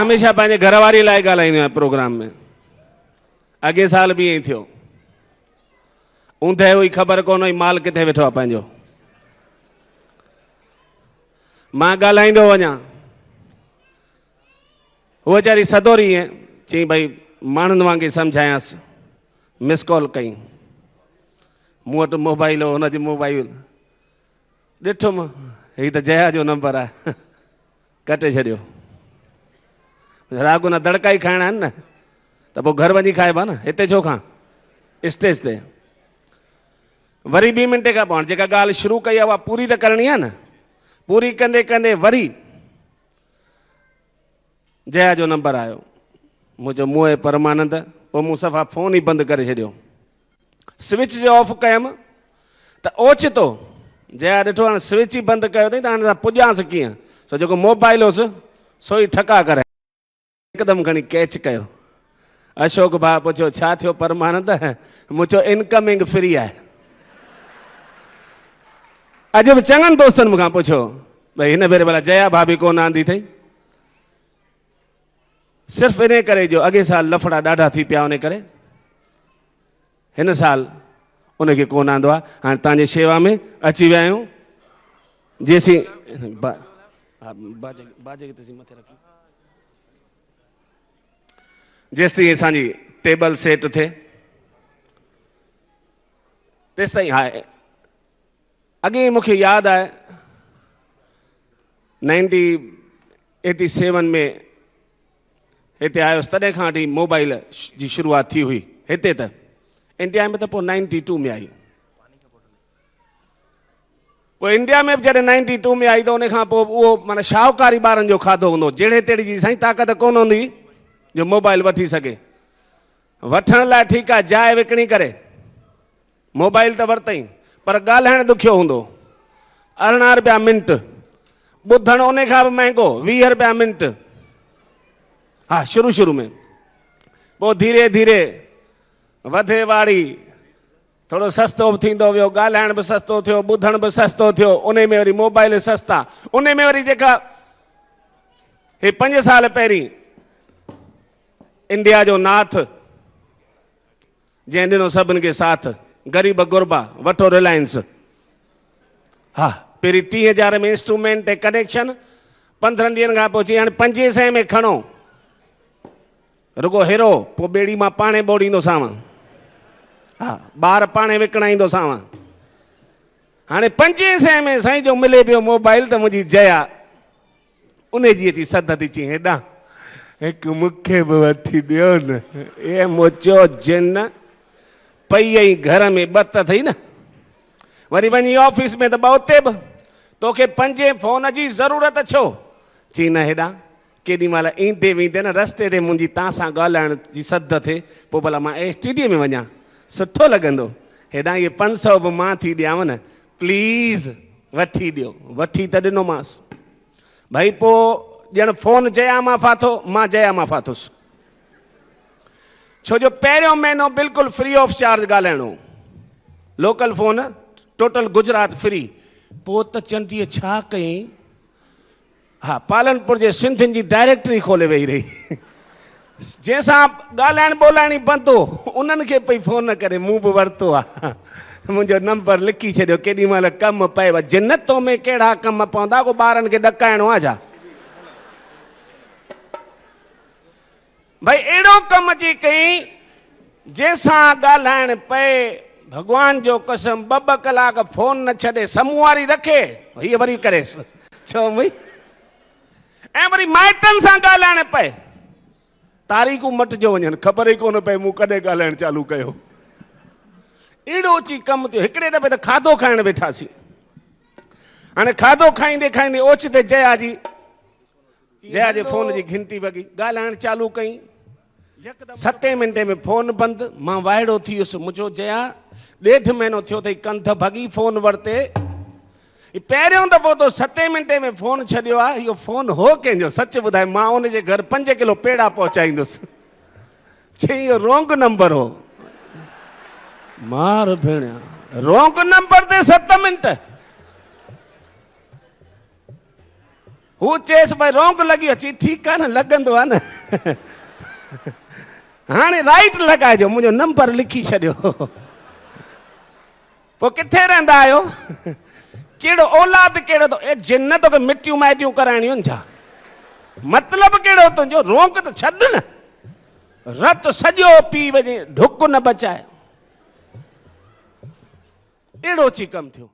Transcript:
हमेशा पंहिंजे घरवारी लाइ ॻाल्हाईंदो आहियां प्रोग्राम में। अॻे साल बि ईअं ई थियो, ऊंधे हुई ख़बर कोन हुई माल किथे वेठो आहे पंहिंजो। मां ॻाल्हाईंदो वञा, उहा वीचारी सदोरी ईअं चई भई माण्हुनि वांगुरु सम्झायांसि, मिस कॉल कई, मूं वटि मोबाइल हो, हुनजी मोबाइल ॾिठुमि, हीअ त जया जो नंबर आहे, कटे छॾियो। रागुना दड़का ई खाइणा आहिनि न, त पोइ घर वञी खाइबा न, हिते छो खां स्टेज ते। वरी 2 मिंटे खां पोइ जेका ॻाल्हि शुरू कई आहे उहा पूरी त करणी आहे न। पूरी कंदे कंदे वरी जया जो नंबर आयो, मुंहिंजो मोह परमानंद। पोइ मूं सफ़ा फोन ई बंदि करे छॾियो, स्विच जो ऑफ कयमि त ओचितो जया ॾिठो हाणे स्विच ई बंदि कयो अथई त हाणे पुॼांसि कीअं, छो जेको मोबाइल हुउसि सो ई ठका करे हिकदमि खणी कैच कयो। अशोक भाउ पुछियो छा थियो परमानंद, मूं चयो इनकमिंग फ्री आहे। अॼु बि चङनि दोस्तनि मूंखां पुछियो भई हिन भेरे भला जया भाभी कोन आंदी अथई, सिर्फ़ु इन करे जो अॻे साल लफड़ा ॾाढा थी पिया उन करे, हिन साल उनखे कोन आंदो आहे। हाणे तव्हांजी शेवा में अची विया आहियूं। जेसीं जेसिताईं असांजी टेबल सेट थिए तेसिताईं आहे। अॻे मूंखे यादि आहे 1987 में हिते आयुसि, तॾहिं खां वठी मोबाइल जी शुरूआत थी हुई हिते, त इंडिया में त पोइ 92 में आई। पोइ इंडिया में बि जॾहिं 92 में आई त उन खां पोइ उहो माना शाहूकारी ॿारनि जो खाधो हूंदो, जहिड़े तहिड़ी जी साईं ताक़त कोन हूंदी जो मोबाइल वठी सघे। वठण लाइ ठीकु आहे, जाइ विकिणी करे मोबाइल त वरितई, पर ॻाल्हाइणु ॾुखियो हूंदो। 18 रुपया मिंट, ॿुधणु उन खां बि महांगो 20 रुपया मिंट। हा शुरू में, पोइ धीरे धीरे वधे वारी थोड़ो सस्तो बि थींदो वियो, ॻाल्हाइण बि सस्तो थियो, ॿुधण बि सस्तो थियो, उन में वरी मोबाइल सस्ता, उन में वरी जेका हे 5 साल पहिरीं इंडिया जो नाथ जंहिं ॾिनो सभिनि खे साथ, ग़रीब गुरबा वठो रिलायंस। हा पहिरीं 30,000 में इंस्ट्रूमेंट ऐं कनेक्शन, 15 ॾींहंनि खां पोइ चई हाणे 500 में खणो, रुगो हेरो, पोइ ॿेड़ी मां पाणे ॿोड़ींदोसांव। हा ॿार पाणे विकिणाईंदोसांव। हाणे 500 में साईं जो मिले पियो मोबाइल, त मुंहिंजी जया उन जी अची सद थी चई हेॾां हिकु मूंखे बि वठी ॾियो न। ए मोचो जिन पई आई घर में बत अथई न, वरी वञी ऑफिस में त उते बि तोखे 5 फोन जी ज़रूरत छो, चई न हेॾां केॾी महिल ईंदे वेंदे न रस्ते ते मुंहिंजी तव्हां सां ॻाल्हाइण जी सद थिए, पोइ भला मां STD में वञा, सुठो लॻंदो। हेॾां इहे 500 बि मां थी ॾियांव न, प्लीज़ वठी ॾियो। वठी त ॾिनोमांसि भई। पोइ ॼण फोन जया मां फाथो, मां जया मां फाथुसि, छो जो पहिरियों महीनो बिल्कुलु फ्री ऑफ चार्ज ॻाल्हाइणो, local phone total Gujarat free. पोइ त चंदी छा कयईं, हा पालनपुर जे सिंधियुनि जी डायरेक्टरी खोले वेही रही, जंहिंसां ॻाल्हाइण ॿोलाइण ई बंदि हो, उन्हनि खे पई फोन न करे, मूं बि वरितो आहे, मुंहिंजो नंबर लिखी छॾियो, केॾी महिल कमु पएव। जिन्नतों में कहिड़ा कम पवंदा, को ॿारनि खे ॾकाइणो आहे छा? भई अहिड़ो कमु अची कई जंहिंसां ॻाल्हाइण पए, भॻवान जो कसम 2 कलाक फोन न छॾे, साम्हूं वारी रखे, हीअ वरी करेसि छो भई, ऐं वरी माइटनि सां ॻाल्हाइण पए, तारीख़ूं मटिजो वञनि, ख़बर ई कोन पए मूं कॾहिं ॻाल्हाइण चालू कयो। अहिड़ो अची कमु थियो। हिकिड़े दफ़े त खाधो खाइण वेठासीं, हाणे खाधो खाईंदे खाईंदे ओचिते जया जे फोन जी घंटी वॻी, ॻाल्हाइण चालू कई, 7 मिंटे में फोन बंदि। मां वाइड़ो थी वियुसि, मुंहिंजो जया 1.5 महीनो थियो अथई कंध भॻी फोन वरिते, पहिरियों दफ़ो तो 7 मिंटे में फोन छॾियो आहे। इहो फोन हो कंहिंजो, सच ॿुधाए, मां उनजे घर 5 किलो पेड़ा पहुचाईंदुसि, चई इहो रोंग नंबर हो। मार भेण, रोंग नंबर ते 7 मिंट, हू चेस भाई रोंग लगी अची ठीक है न लगंदो आहे न हाणे राइट लगाइजो मुझे नंबर लिखी छॾियो पोइ किथे रहंदा आहियो केड़ो औलाद केड़ो तो ए जिन तो मिटियूं माइटियूं कराइणियूं छा मतलब केड़ो तुंहिंजो रोंग तो छॾ न रत सॼो पी वञे ढुक न बचाए एड़ो ची कम थियो।